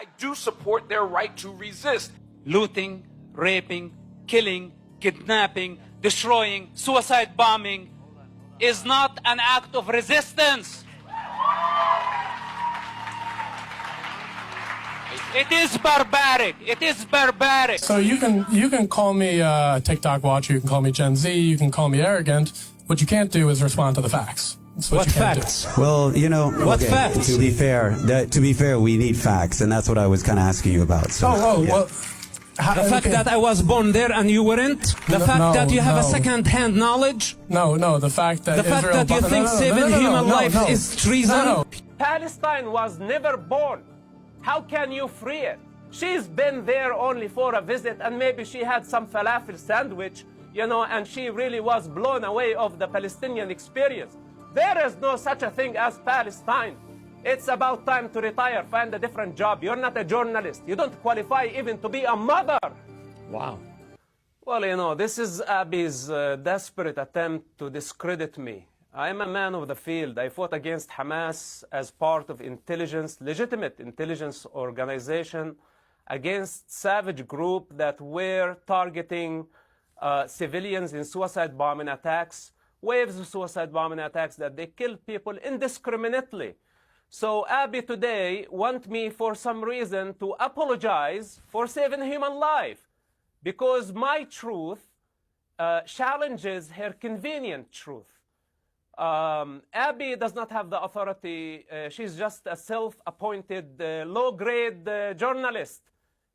I do support their right to resist. Looting, raping, killing, kidnapping, destroying, suicide bombing is not an act of resistance. It is barbaric. It is barbaric. So you can call me TikTok watcher, you can call me Gen Z, you can call me arrogant. What you can't do is respond to the facts. What facts? Well, you know, what facts? To be fair, we need facts, and that's what I was kind of asking you about. So, well. The fact that I was born there and you weren't? The fact that you have a second-hand knowledge? No, the fact that the fact that you think saving human life is treason? Palestine was never born. How can you free it? She's been there only for a visit, and maybe she had some falafel sandwich, you know, and she really was blown away of the Palestinian experience. There is no such a thing as Palestine. It's about time to retire, find a different job. You're not a journalist. You don't qualify even to be a mother. Wow. Well, you know, this is Abi's desperate attempt to discredit me. I'm a man of the field. I fought against Hamas as part of legitimate intelligence organization, against savage group that were targeting civilians in suicide bombing attacks, waves of suicide bombing attacks that they killed people indiscriminately. So Abi today want me for some reason to apologize for saving human life because my truth challenges her convenient truth. Abi does not have the authority. She's just a self-appointed low-grade journalist.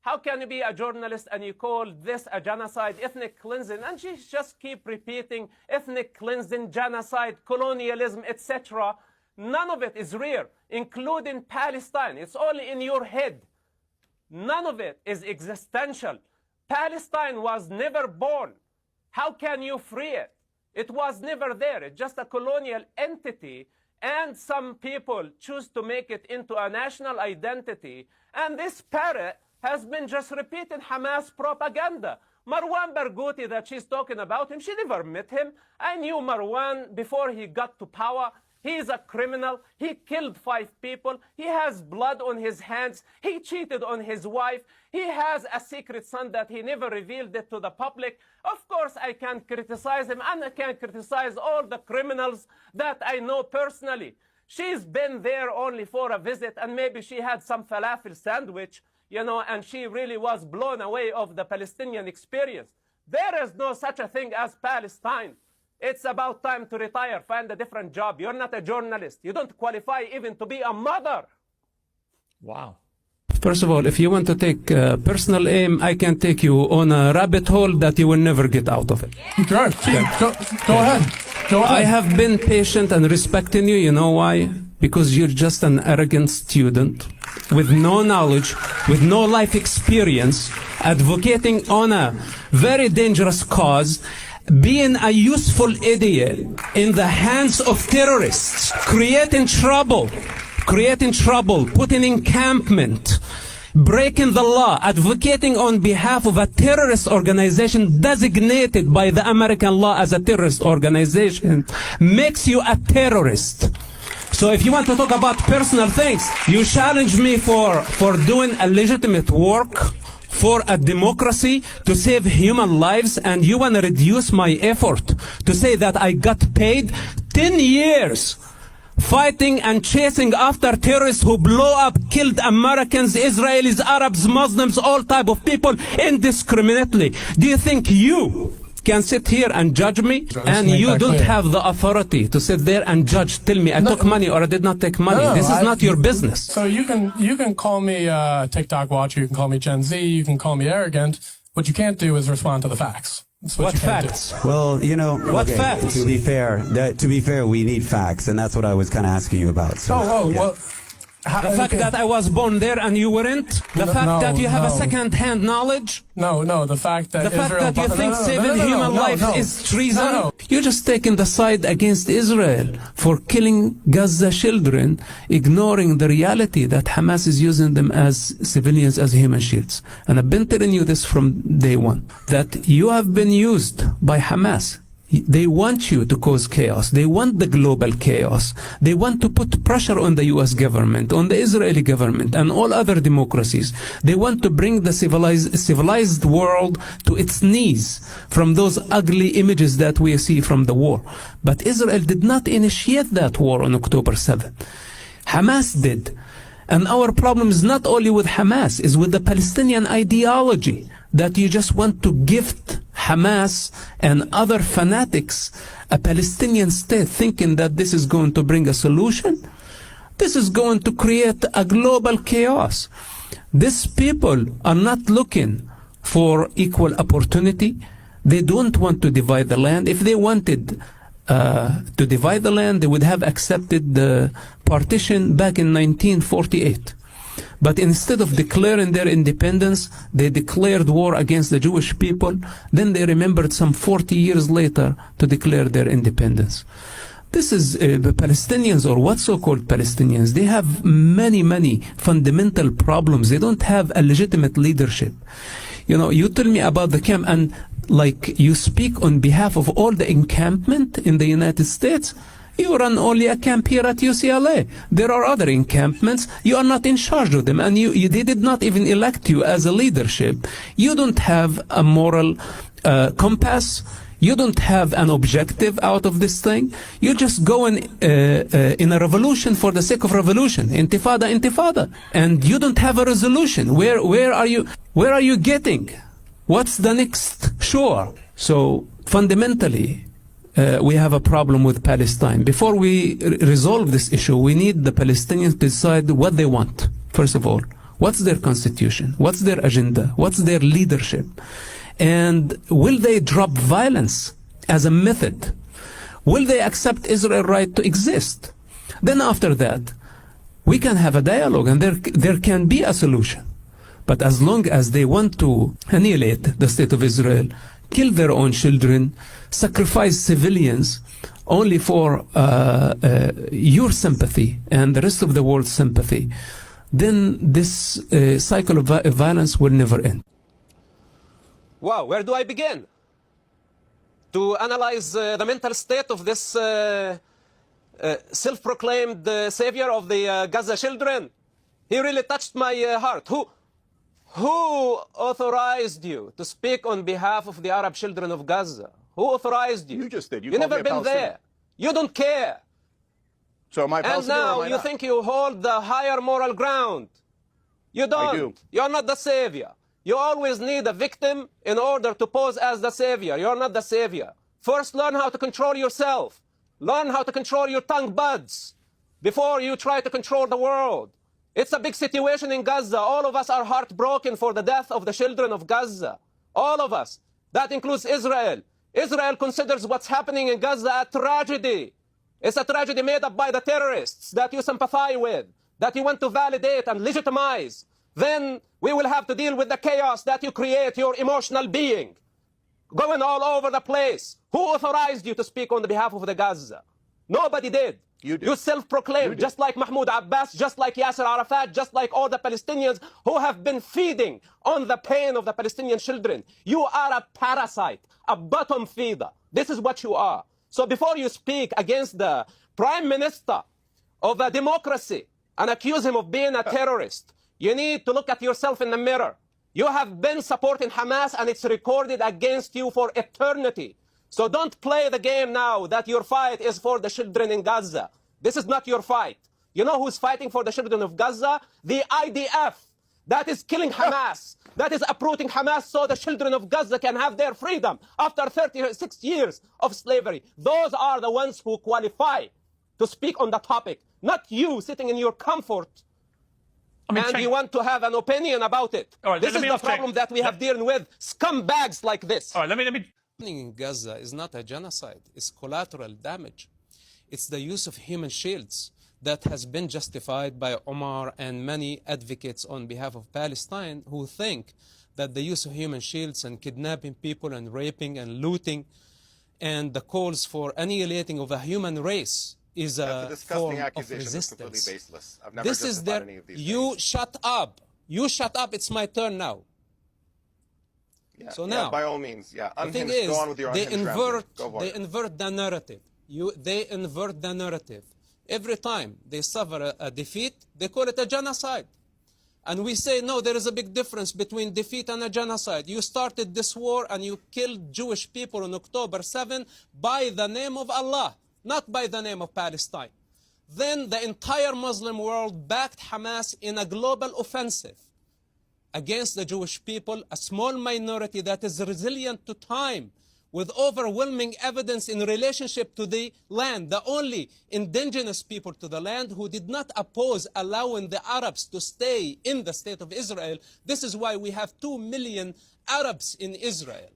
How can you be a journalist and you call this a genocide, ethnic cleansing? And she just keep repeating ethnic cleansing, genocide, colonialism, etc. None of it is real, including Palestine. It's only in your head. None of it is existential. Palestine was never born. How can you free it? It was never there. It's just a colonial entity, and some people choose to make it into a national identity. And this parrot has been just repeating Hamas propaganda. Marwan Barghouti that she's talking about him, she never met him. I knew Marwan before he got to power. He's a criminal. He killed 5 people. He has blood on his hands. He cheated on his wife. He has a secret son that he never revealed it to the public. Of course, I can criticize him, and I can criticize all the criminals that I know personally. She's been there only for a visit, and maybe she had some falafel sandwich, you know, and she really was blown away of the Palestinian experience. There is no such a thing as Palestine. It's about time to retire, find a different job. You're not a journalist. You don't qualify even to be a mother. Wow. First of all, if you want to take personal aim, I can take you on a rabbit hole that you will never get out of it. Sure. Go ahead. I have been patient and respecting you. You know why? Because you're just an arrogant student with no knowledge, with no life experience, advocating on a very dangerous cause, being a useful idiot in the hands of terrorists, creating trouble, putting encampment, breaking the law, advocating on behalf of a terrorist organization designated by the American law as a terrorist organization, makes you a terrorist. So if you want to talk about personal things, you challenge me for doing a legitimate work for a democracy to save human lives, and you want to reduce my effort to say that I got paid 10 years fighting and chasing after terrorists who blow up, killed Americans, Israelis, Arabs, Muslims, all type of people indiscriminately. Do you think you can sit here and judge me? And you don't have the authority to sit there and judge, tell me I took money or I did not take money. This is not your business. So you can call me TikTok watcher, you can call me Gen Z, you can call me arrogant. What you can't do is respond to the facts. What facts? Well, you know, what facts? To be fair, we need facts, and that's what I was kind of asking you about. So, well. The fact that I was born there and you weren't? The fact that you have a second-hand knowledge? No, the fact that you think saving human life is treason? You're just taking the side against Israel for killing Gaza children, ignoring the reality that Hamas is using them as civilians, as human shields. And I've been telling you this from day one, that you have been used by Hamas They want you to cause chaos. They want the global chaos. They want to put pressure on the US government, on the Israeli government, and all other democracies. They want to bring the civilized world to its knees from those ugly images that we see from the war. But Israel did not initiate that war on October 7th. Hamas did. And our problem is not only with Hamas, it's with the Palestinian ideology that you just want to gift Hamas and other fanatics a Palestinian state, thinking that this is going to bring a solution. This is going to create a global chaos. These people are not looking for equal opportunity. They don't want to divide the land. If they wanted to divide the land, they would have accepted the partition back in 1948. But instead of declaring their independence, they declared war against the Jewish people. Then they remembered some 40 years later to declare their independence. This is the Palestinians, or what so-called Palestinians. They have many fundamental problems. They don't have a legitimate leadership. You know, you tell me about the camp, and like you speak on behalf of all the encampment in the United States. You run only a camp here at UCLA. There are other encampments. You are not in charge of them, and they did not even elect you as a leadership. You don't have a moral compass. You don't have an objective out of this thing. You just go in a revolution for the sake of revolution, intifada, and you don't have a resolution. Where are you getting? What's the next shore? So fundamentally, we have a problem with Palestine. Before we resolve this issue, we need the Palestinians to decide what they want. First of all, what's their constitution? What's their agenda? What's their leadership? And will they drop violence as a method? Will they accept Israel's right to exist? Then after that, we can have a dialogue, and there can be a solution. But as long as they want to annihilate the state of Israel, kill their own children, sacrifice civilians only for your sympathy and the rest of the world's sympathy, then this cycle of violence will never end. Wow, where do I begin? To analyze the mental state of this self-proclaimed savior of the Gaza children. He really touched my heart. Who authorized you to speak on behalf of the Arab children of Gaza? Who authorized you? You just did. You've never been there. You don't care. So am I And now you think you hold the higher moral ground. You don't. I do. You're not the savior. You always need a victim in order to pose as the savior. You're not the savior. First, learn how to control yourself. Learn how to control your tongue buds before you try to control the world. It's a big situation in Gaza. All of us are heartbroken for the death of the children of Gaza. All of us. That includes Israel. Israel considers what's happening in Gaza a tragedy. It's a tragedy made up by the terrorists that you sympathize with, that you want to validate and legitimize. Then we will have to deal with the chaos that you create, your emotional being, going all over the place. Who authorized you to speak on behalf of the Gaza? Nobody did. You did. You self-proclaimed, just like Mahmoud Abbas, just like Yasser Arafat, just like all the Palestinians who have been feeding on the pain of the Palestinian children. You are a parasite, a bottom feeder. This is what you are. So before you speak against the prime minister of a democracy and accuse him of being a terrorist, you need to look at yourself in the mirror. You have been supporting Hamas, and it's recorded against you for eternity. So don't play the game now that your fight is for the children in Gaza. This is not your fight. You know who's fighting for the children of Gaza? The IDF. That is killing Hamas. That is uprooting Hamas so the children of Gaza can have their freedom after 36 years of slavery. Those are the ones who qualify to speak on the topic, not you sitting in your comfort. And you want to have an opinion about it. Right, this is the problem that we have dealing with. Scumbags like this. All right, let me. In Gaza is not a genocide, it's collateral damage. It's the use of human shields that has been justified by Omar and many advocates on behalf of Palestine who think that the use of human shields and kidnapping people and raping and looting and the calls for annihilating of a human race is a form of resistance. Baseless. I've never This is justified their, any of these you things. shut up. You shut up, it's my turn now. Yeah, So yeah, now, by all means, yeah. the thing Unhinged. is, Go on with your they unhinged rambling. Go for they it. invert the narrative. They invert the narrative. Every time they suffer a defeat, they call it a genocide. And we say, no, there is a big difference between defeat and a genocide. You started this war and you killed Jewish people on October 7 by the name of Allah, not by the name of Palestine. Then the entire Muslim world backed Hamas in a global offensive against the Jewish people, a small minority that is resilient to time, with overwhelming evidence in relationship to the land, the only indigenous people to the land who did not oppose allowing the Arabs to stay in the state of Israel. This is why we have 2 million Arabs in Israel.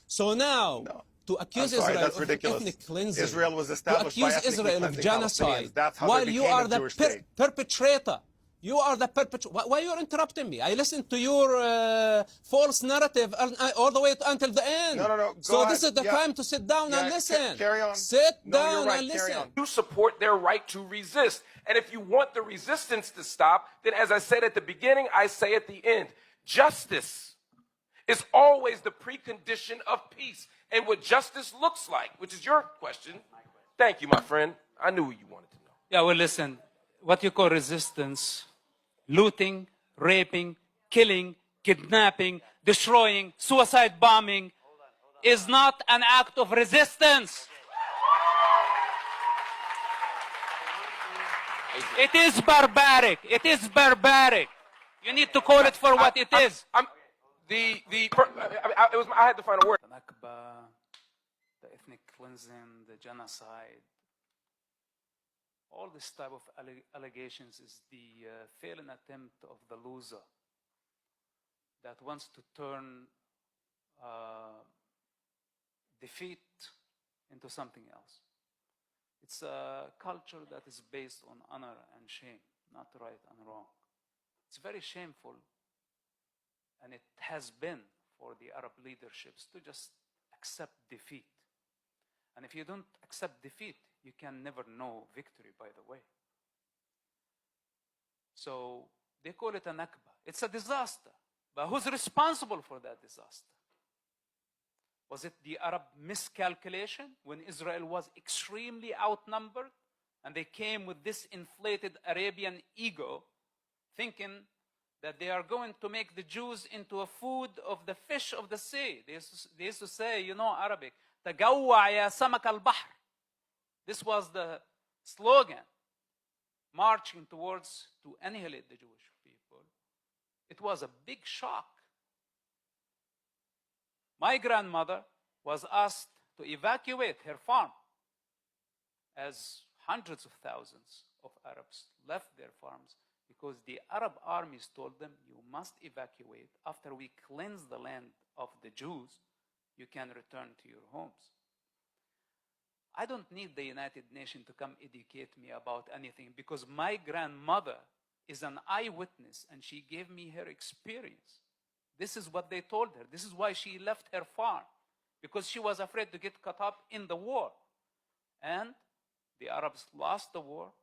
So now, No. to accuse I'm sorry, Israel that's of ridiculous. ethnic cleansing, Israel was to established by accuse ethnically Israel of cleansing genocide, Palestinians. That's how while they you became are a the Jewish state. perpetrator. You are the perpetrator. Why are you interrupting me? I listened to your false narrative all the way until the end. No, no, no. Go So ahead. this is the Yeah. time to sit down and listen. Carry on. Sit No, down you're right. and Carry listen. on. You support their right to resist. And if you want the resistance to stop, then as I said at the beginning, I say at the end, justice is always the precondition of peace. And what justice looks like, which is your question. Thank you, my friend. I knew you wanted to know. Yeah, well, listen, what you call resistance, looting, raping, killing, kidnapping, destroying, suicide bombing, is not an act of resistance. It is barbaric. It is barbaric. You need to call it for what it is. I had the final word. The Nakba, the ethnic cleansing, the genocide, all this type of allegations is the failing attempt of the loser that wants to turn defeat into something else. It's a culture that is based on honor and shame, not right and wrong. It's very shameful, and it has been for the Arab leaderships to just accept defeat. And if you don't accept defeat, you can never know victory, by the way. So they call it a Nakba. It's a disaster. But who's responsible for that disaster? Was it the Arab miscalculation when Israel was extremely outnumbered and they came with this inflated Arabian ego thinking that they are going to make the Jews into a food of the fish of the sea? They used to say, you know, Arabic, تَجَوَّعْ يَا سَمَكَ الْبَحْرِ. This was the slogan, marching towards to annihilate the Jewish people. It was a big shock. My grandmother was asked to evacuate her farm as hundreds of thousands of Arabs left their farms because the Arab armies told them, you must evacuate. After we cleanse the land of the Jews, you can return to your homes. I don't need the United Nations to come educate me about anything because my grandmother is an eyewitness and she gave me her experience. This is what they told her. This is why she left her farm, because she was afraid to get caught up in the war. And the Arabs lost the war,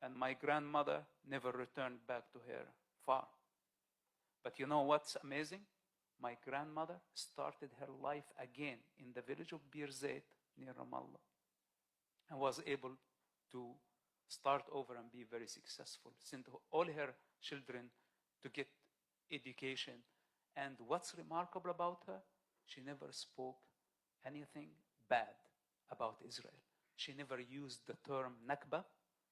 and my grandmother never returned back to her farm. But you know what's amazing? My grandmother started her life again in the village of Bir Zayt near Ramallah and was able to start over and be very successful, sent all her children to get education. And what's remarkable about her? She never spoke anything bad about Israel. She never used the term Nakba.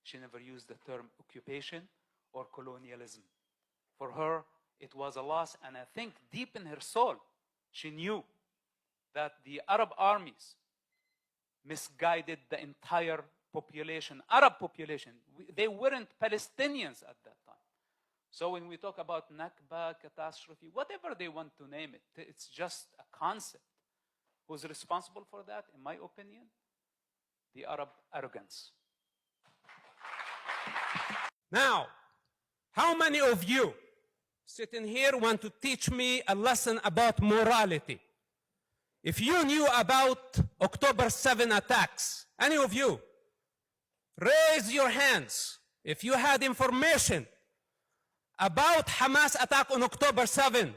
She never used the term occupation or colonialism. For her, it was a loss, and I think deep in her soul, she knew that the Arab armies misguided the entire population, Arab population. They weren't Palestinians at that time. So when we talk about Nakba, catastrophe, whatever they want to name it, it's just a concept. Who's responsible for that, in my opinion? The Arab arrogance. Now, how many of you sitting here want to teach me a lesson about morality? If you knew about October 7 attacks, any of you, raise your hands. If you had information about Hamas attack on October 7,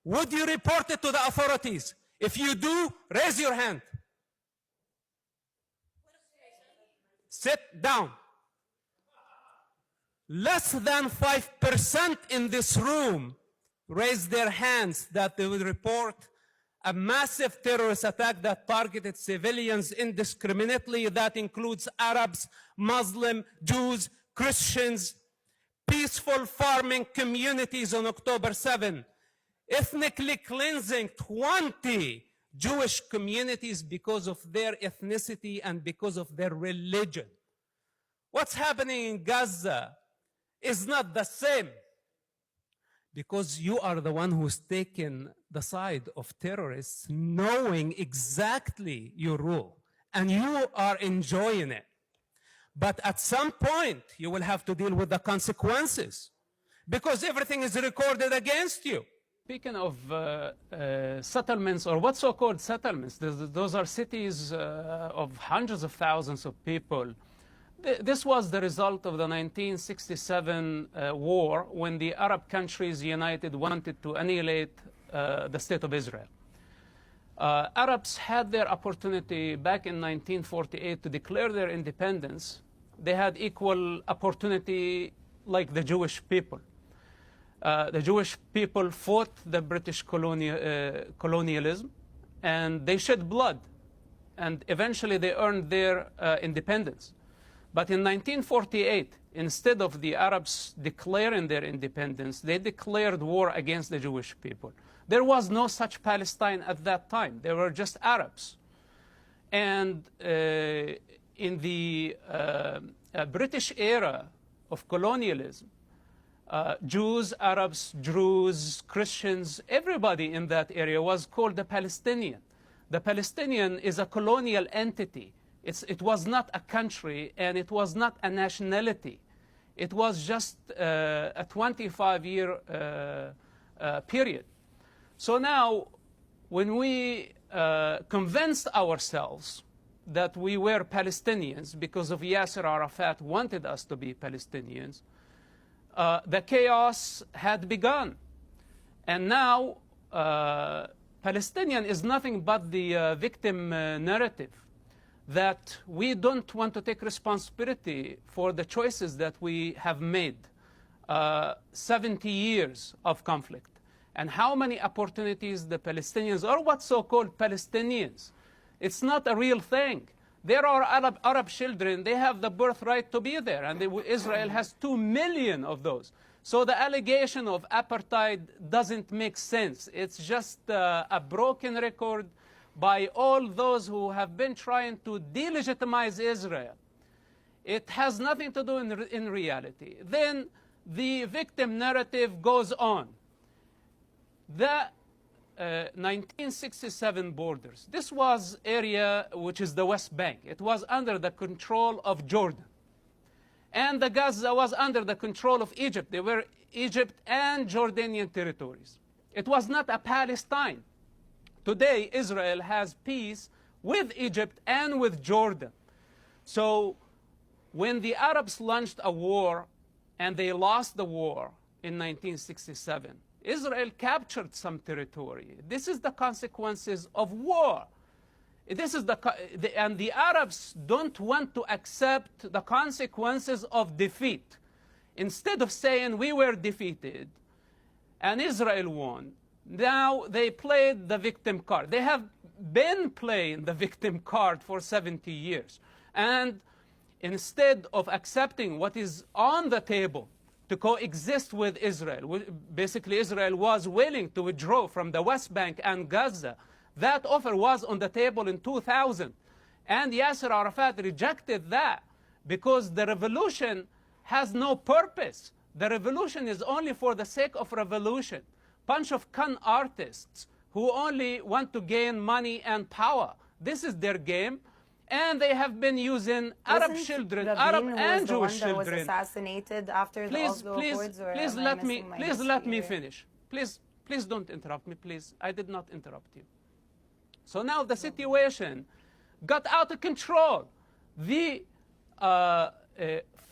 Would you report it to the authorities? If you do, raise your hand. Sit down. Less than 5% in this room raised their hands that they would report a massive terrorist attack that targeted civilians indiscriminately. That includes Arabs, Muslims, Jews, Christians, peaceful farming communities on October 7, ethnically cleansing 20 Jewish communities because of their ethnicity and because of their religion. What's happening in Gaza is not the same, because you are the one who's taken the side of terrorists, knowing exactly your role, and you are enjoying it. But at some point, you will have to deal with the consequences, because everything is recorded against you. Speaking of settlements, or what so-called settlements, those are cities of hundreds of thousands of people. This was the result of the 1967 war, when the Arab countries united wanted to annihilate the State of Israel. Arabs had their opportunity back in 1948 to declare their independence. They had equal opportunity like the Jewish people. The Jewish people fought the British colonialism, and they shed blood, and eventually they earned their independence. But in 1948, instead of the Arabs declaring their independence, they declared war against the Jewish people. There was no such Palestine at that time. They were just Arabs. And in the British era of colonialism, Jews, Arabs, Druze, Christians, everybody in that area was called the Palestinian. The Palestinian is a colonial entity. It was not a country, and it was not a nationality. It was just a 25-year period. So now, when we convinced ourselves that we were Palestinians because of Yasser Arafat wanted us to be Palestinians, the chaos had begun. And now, Palestinian is nothing but the victim narrative, that we don't want to take responsibility for the choices that we have made. 70 years of conflict. And how many opportunities the Palestinians, or what so-called Palestinians, it's not a real thing. There are Arab children, they have the birthright to be there, and Israel has 2 million of those. So the allegation of apartheid doesn't make sense. It's just a broken record by all those who have been trying to delegitimize Israel. It has nothing to do in reality. Then the victim narrative goes on. The 1967 borders, this was area which is the West Bank. It was under the control of Jordan. And the Gaza was under the control of Egypt. They were Egypt and Jordanian territories. It was not a Palestine. Today, Israel has peace with Egypt and with Jordan. So when the Arabs launched a war and they lost the war in 1967, Israel captured some territory. This is the consequences of war. This is and the Arabs don't want to accept the consequences of defeat. Instead of saying we were defeated and Israel won, now they played the victim card. They have been playing the victim card for 70 years. And instead of accepting what is on the table to coexist with Israel, basically Israel was willing to withdraw from the West Bank and Gaza. That offer was on the table in 2000. And Yasser Arafat rejected that because the revolution has no purpose. The revolution is only for the sake of revolution. Bunch of con artists who only want to gain money and power. This is their game. And they have been using Arab children, Arab and Jewish children. Was assassinated after the Oslo Accords, or please let me finish. Please don't interrupt me, please. I did not interrupt you. So now the situation got out of control. The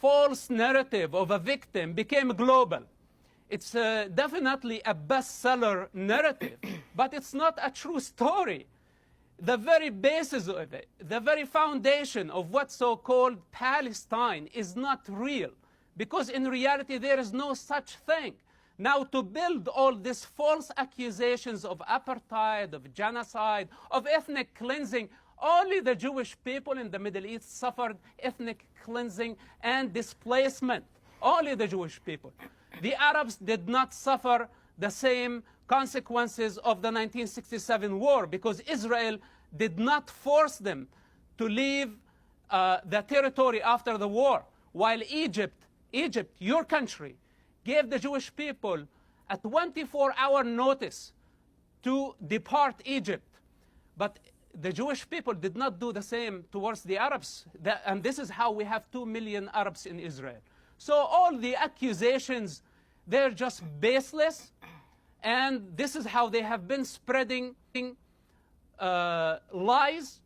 false narrative of a victim became global. It's definitely a bestseller narrative, but it's not a true story. The very basis of it, the very foundation of what's so-called Palestine is not real, because in reality there is no such thing. Now, to build all these false accusations of apartheid, of genocide, of ethnic cleansing, only the Jewish people in the Middle East suffered ethnic cleansing and displacement. Only the Jewish people. The Arabs did not suffer the same consequences of the 1967 war, because Israel did not force them to leave the territory after the war, while Egypt, your country, gave the Jewish people a 24-hour notice to depart Egypt. But the Jewish people did not do the same towards the Arabs. And this is how we have 2 million Arabs in Israel. So all the accusations, they're just baseless. And this is how they have been spreading lies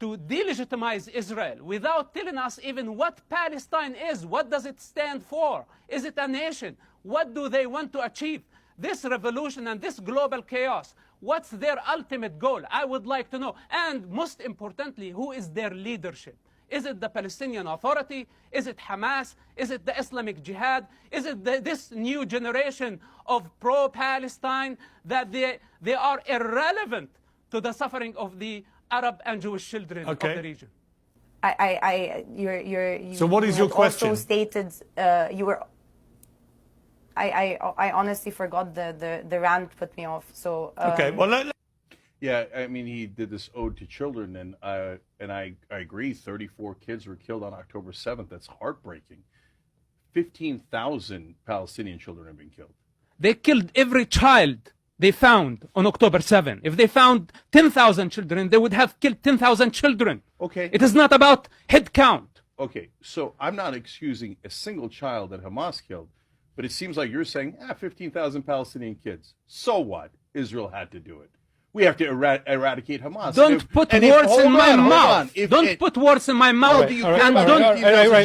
to delegitimize Israel without telling us even what Palestine is. What does it stand for? Is it a nation? What do they want to achieve? This revolution and this global chaos, what's their ultimate goal? I would like to know. And most importantly, who is their leadership? Is it the Palestinian Authority? Is it Hamas? Is it the Islamic Jihad? Is it this new generation of pro-Palestine that they are irrelevant to the suffering of the Arab and Jewish children of the region? So what is your question? Also stated you were. I honestly forgot the rant put me off. So okay, well. Yeah, I mean, he did this ode to children, and I agree. 34 kids were killed on October 7th. That's heartbreaking. 15,000 Palestinian children have been killed. They killed every child they found on October 7th. If they found 10,000 children, they would have killed 10,000 children. Okay. It is not about head count. Okay, so I'm not excusing a single child that Hamas killed, but it seems like you're saying, 15,000 Palestinian kids. So what? Israel had to do it. We have to eradicate Hamas. Don't put words in my mouth. Don't put words in my mouth. And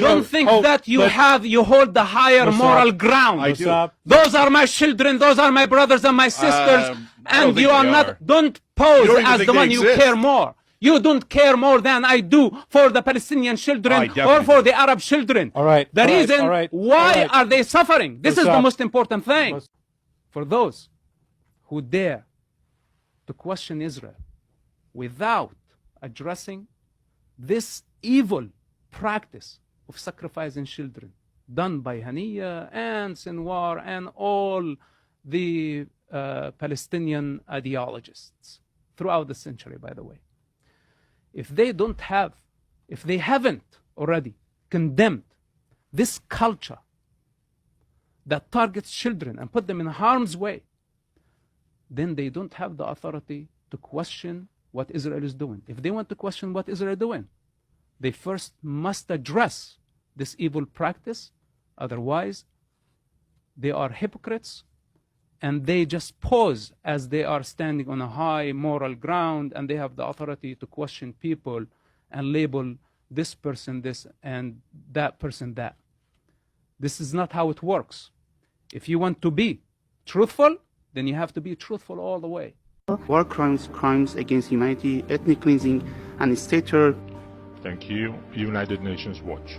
don't think that you hold the higher moral ground. I do. Those are my children. Those are my brothers and my sisters. And you are not. Don't pose as the one you care more. You don't care more than I do for the Palestinian children or for the Arab children. The reason why are they suffering? This is the most important thing. For those who dare to question Israel without addressing this evil practice of sacrificing children done by Haniya and Sinwar and all the Palestinian ideologists throughout the century, by the way. If they haven't already condemned this culture that targets children and put them in harm's way, then they don't have the authority to question what Israel is doing. If they want to question what Israel is doing, they first must address this evil practice. Otherwise, they are hypocrites, and they just pose as they are standing on a high moral ground, and they have the authority to question people and label this person this and that person that. This is not how it works. If you want to be truthful, then you have to be truthful all the way. War crimes, crimes against humanity, ethnic cleansing, and state terror. Thank you. United Nations Watch.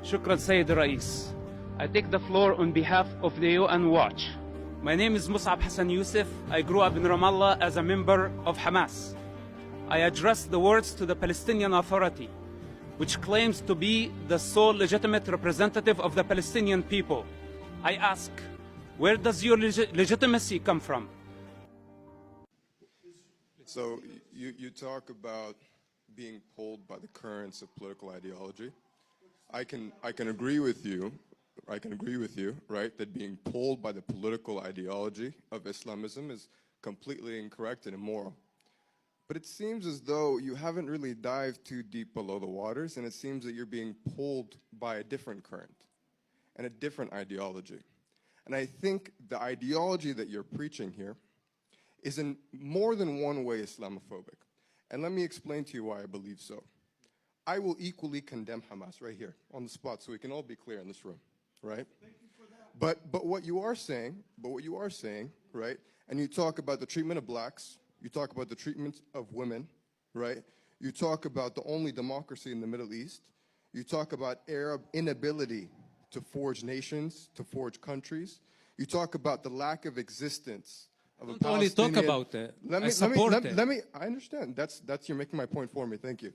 Shukran, Sayyid Rais. I take the floor on behalf of the UN Watch. My name is Mus'ab Hassan Youssef. I grew up in Ramallah as a member of Hamas. I address the words to the Palestinian Authority, which claims to be the sole legitimate representative of the Palestinian people. I ask, where does your legitimacy come from? So you talk about being pulled by the currents of political ideology. I can agree with you. I can agree with you, right, that being pulled by the political ideology of Islamism is completely incorrect and immoral. But it seems as though you haven't really dived too deep below the waters, and it seems that you're being pulled by a different current and a different ideology. And I think the ideology that you're preaching here is in more than one way Islamophobic. And let me explain to you why I believe so. I will equally condemn Hamas right here on the spot so we can all be clear in this room, right? But what you are saying, right? And you talk about the treatment of blacks, you talk about the treatment of women, right? You talk about the only democracy in the Middle East. You talk about Arab inability to forge nations, to forge countries. You talk about the lack of existence of a Don't only Palestinian. talk about it. I support it. I understand. That's you're making my point for me. Thank you.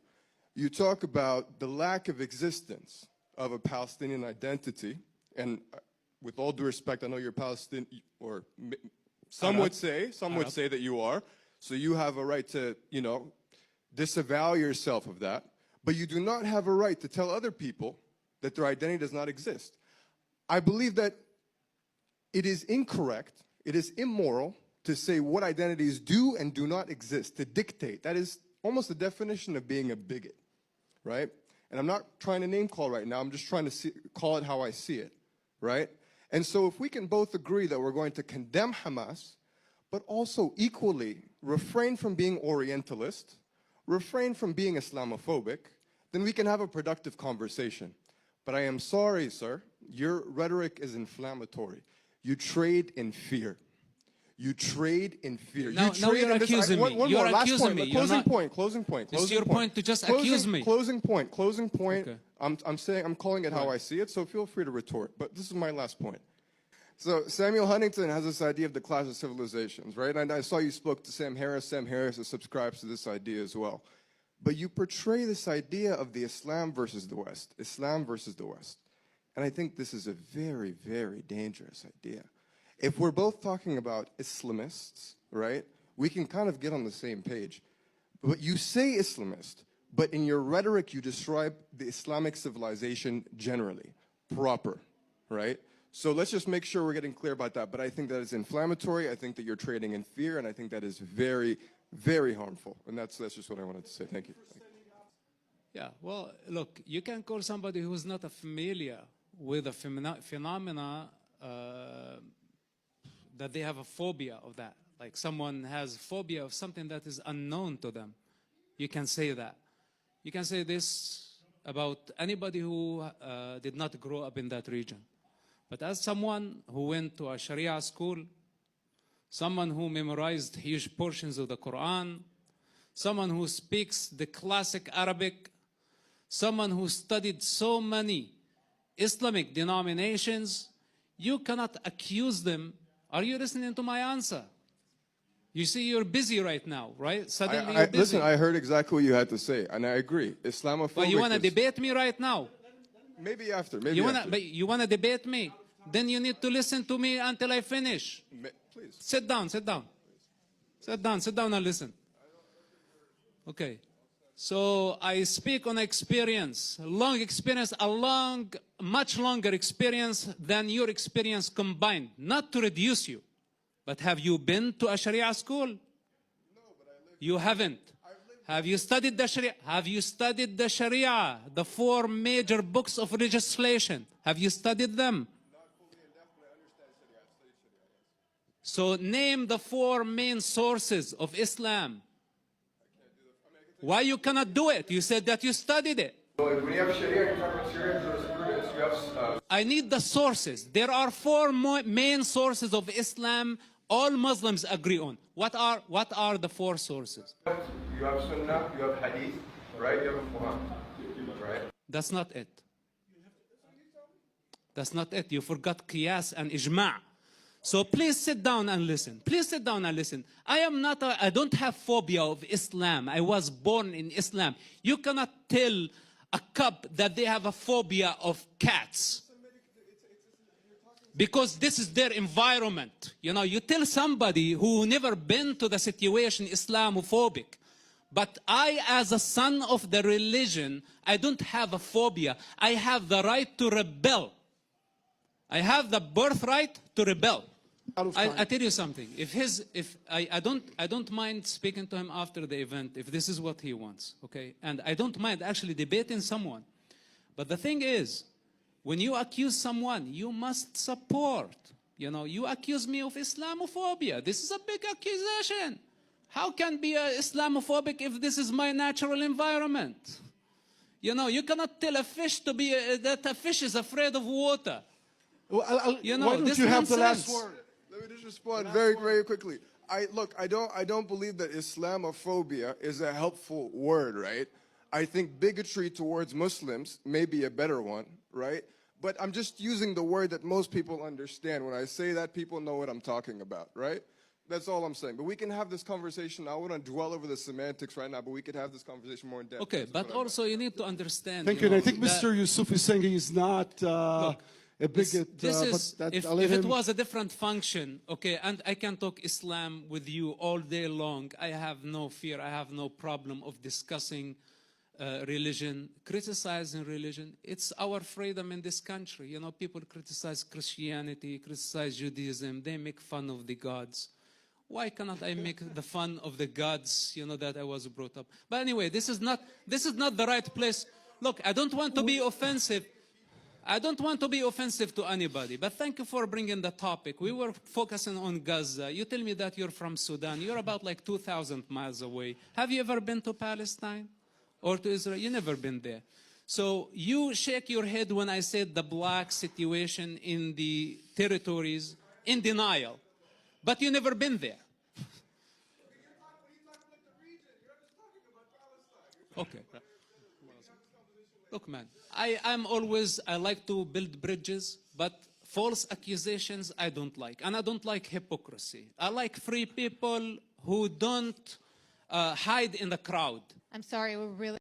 You talk about the lack of existence of a Palestinian identity, and with all due respect, I know you're Palestinian, or some would say that you are. So you have a right to, disavow yourself of that. But you do not have a right to tell other people that their identity does not exist. I believe that it is incorrect, it is immoral to say what identities do and do not exist, to dictate. That is almost the definition of being a bigot, right? And I'm not trying to name call right now, I'm just trying to call it how I see it, right? And so if we can both agree that we're going to condemn Hamas, but also equally refrain from being Orientalist, refrain from being Islamophobic, then we can have a productive conversation. But I am sorry, sir, your rhetoric is inflammatory. You trade in fear. You trade in fear. Now you're accusing me. One You're more, last accusing point. me. Closing point. It's your point to just accuse me. Closing point. Okay. I'm calling it how I see it, so feel free to retort. But this is my last point. So Samuel Huntington has this idea of the clash of civilizations, right? And I saw you spoke to Sam Harris. Sam Harris subscribes to this idea as well. But you portray this idea of the Islam versus the West. Islam versus the West. And I think this is a very, very dangerous idea. If we're both talking about Islamists, right, we can kind of get on the same page. But you say Islamist, but in your rhetoric you describe the Islamic civilization generally, proper, right? So let's just make sure we're getting clear about that. But I think that is inflammatory. I think that you're trading in fear, and I think that is very, very harmful. And that's just what I wanted to say. Thank you. Yeah, well, look, you can call somebody who's not familiar with a phenomena that they have a phobia of that. Like someone has phobia of something that is unknown to them. You can say that. You can say this about anybody who did not grow up in that region. But as someone who went to a Sharia school, someone who memorized huge portions of the Quran, someone who speaks the classic Arabic, someone who studied so many Islamic denominations, you cannot accuse them. Are you listening to my answer? You see, you're busy right now, right? Suddenly you're busy. Listen, I heard exactly what you had to say, and I agree. Islamophobic. But you want to debate me right now? Maybe after. But you want to debate me? Then you need to listen to me until I finish. Please. Sit down. Sit down and listen. Okay. So I speak on experience, long experience, much longer experience than your experience combined. Not to reduce you, but have you been to a Sharia school? No, but I lived. You haven't. Have you studied the Sharia? Have you studied the Sharia, the 4 major books of legislation? Have you studied them? Not fully in depth, but I understand Sharia. I've studied Sharia, yes. So name the 4 main sources of Islam. Why you cannot do it? You said that you studied it. When you have Sharia, you talk about Sharia jurisprudence, you have... I need the sources. There are 4 main sources of Islam all Muslims agree on. What are the 4 sources? You have Sunnah, you have Hadith, right? You have Quran, right? That's not it. That's not it. You forgot Qiyas and Ijma'. So please sit down and listen. Please sit down and listen. I don't have phobia of Islam. I was born in Islam. You cannot tell a cub that they have a phobia of cats. Because this is their environment. You know, you tell somebody who never been to the situation Islamophobic. But I, as a son of the religion, I don't have a phobia. I have the right to rebel. I have the birthright to rebel. I tell you something. I don't mind speaking to him after the event if this is what he wants, okay? And I don't mind actually debating someone. But the thing is, when you accuse someone, you must support. You know, you accuse me of Islamophobia. This is a big accusation. How can be Islamophobic if this is my natural environment? You know, you cannot tell a fish that a fish is afraid of water. You know, why don't this you have the nonsense. last word? Let me just respond very, very quickly. I don't believe that Islamophobia is a helpful word, right? I think bigotry towards Muslims may be a better one, right? But I'm just using the word that most people understand. When I say that, people know what I'm talking about, right? That's all I'm saying. But we can have this conversation. I wouldn't dwell over the semantics right now, but we could have this conversation more in depth. Okay, but also you need to understand. Thank you. And know, I think that- Mr. Yusuf is saying he's not a bigot. This is, but if it was a different function, okay, and I can talk Islam with you all day long, I have no fear, I have no problem of discussing religion, criticizing religion. It's our freedom in this country. You know, people criticize Christianity, criticize Judaism, they make fun of the gods. Why cannot I make the fun of the gods, you know, that I was brought up? But anyway, this is not the right place. Look, I don't want to be offensive. I don't want to be offensive to anybody, but thank you for bringing the topic. We were focusing on Gaza. You tell me that you're from Sudan. You're about like 2,000 miles away. Have you ever been to Palestine or to Israel? You've never been there. So you shake your head when I said the black situation in the territories in denial, but you've never been there. Okay. Look, man, I like to build bridges, but false accusations I don't like. And I don't like hypocrisy. I like free people who don't hide in the crowd. I'm sorry, we're really